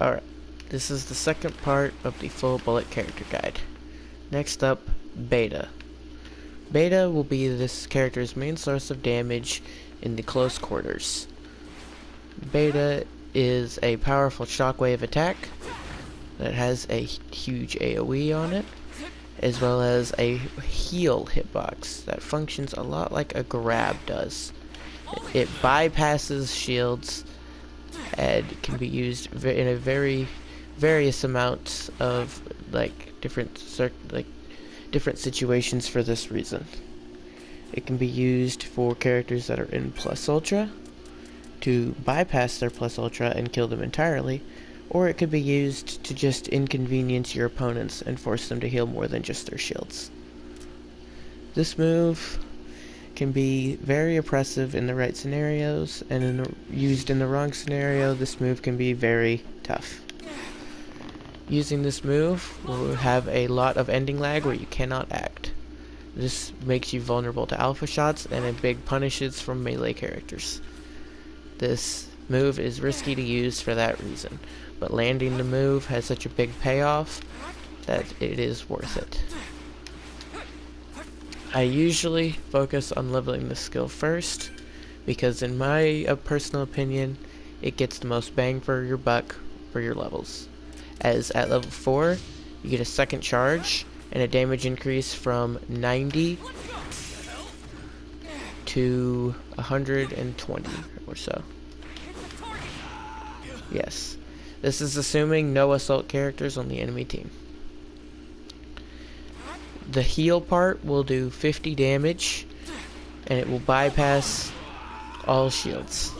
Alright, this is the second part of the full bullet character guide. Next up, Beta. Beta will be this character's main source of damage in the close quarters. Beta is a powerful shockwave attack that has a huge AoE on it, as well as a heal hitbox that functions a lot like a grab does. It bypasses shields and can be used in a various amounts of different situations for this reason. It can be used for characters that are in plus ultra to bypass their plus ultra and kill them entirely, or it could be used to just inconvenience your opponents and force them to heal more than just their shields. This move can be very oppressive in the right scenarios, and used in the wrong scenario, this move can be very tough. Using this move will have a lot of ending lag where you cannot act. This makes you vulnerable to alpha shots and a big punishes from melee characters. This move is risky to use for that reason, but landing the move has such a big payoff that it is worth it. I usually focus on leveling the skill first, because in my personal opinion, it gets the most bang for your buck for your levels. As at level 4, you get a second charge and a damage increase from 90 to 120 or so. Yes, this is assuming no assault characters on the enemy team. The heal part will do 50 damage, and it will bypass all shields.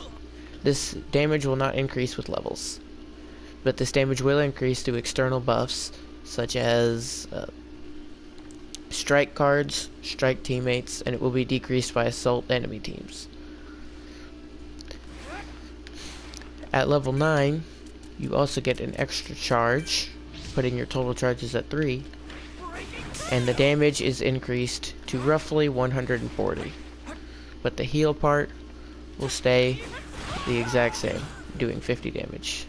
This damage will not increase with levels, but this damage will increase through external buffs, such as strike cards, strike teammates, and it will be decreased by assault enemy teams. At level 9, you also get an extra charge, putting your total charges at 3, and the damage is increased to roughly 140, but the heal part will stay the exact same, doing 50 damage.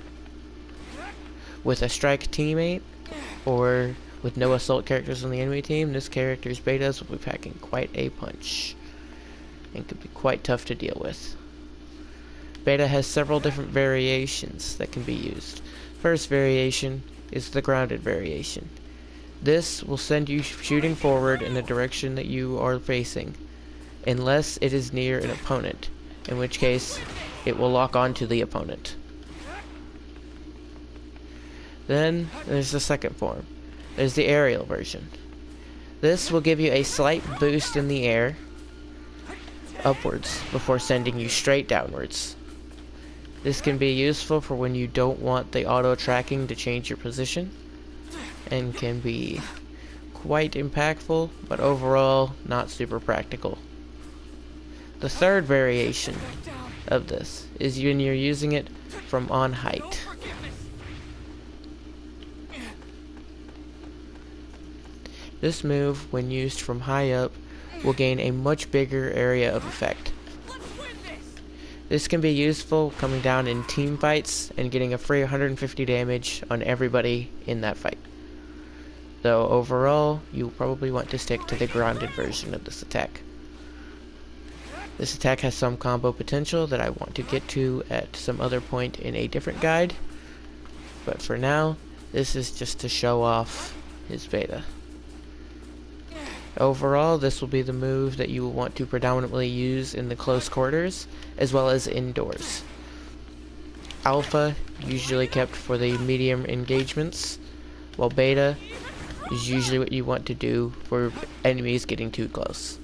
With a strike teammate, or with no assault characters on the enemy team, this character's betas will be packing quite a punch, and could be quite tough to deal with. Beta has several different variations that can be used. First variation is the grounded variation. This will send you shooting forward in the direction that you are facing, unless it is near an opponent, in which case it will lock onto the opponent. Then there's the second form. There's the aerial version. This will give you a slight boost in the air upwards before sending you straight downwards. This can be useful for when you don't want the auto tracking to change your position, and can be quite impactful, but overall not super practical. The third variation of this is when you're using it from on height. This move, when used from high up, will gain a much bigger area of effect. This can be useful coming down in team fights and getting a free 150 damage on everybody in that fight. Though overall, you'll probably want to stick to the grounded version of this attack. This attack has some combo potential that I want to get to at some other point in a different guide, but for now, this is just to show off his beta. Overall, this will be the move that you will want to predominantly use in the close quarters, as well as indoors. Alpha, usually kept for the medium engagements, while beta is usually what you want to do for enemies getting too close.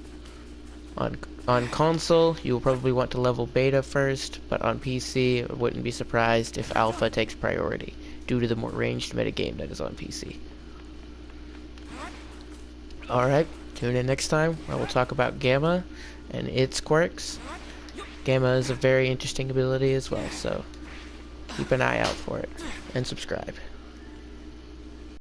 On console, you will probably want to level beta first, but on PC, I wouldn't be surprised if alpha takes priority, due to the more ranged metagame that is on PC. Alright, tune in next time where we'll talk about Gamma and its quirks. Gamma is a very interesting ability as well, so keep an eye out for it, and subscribe.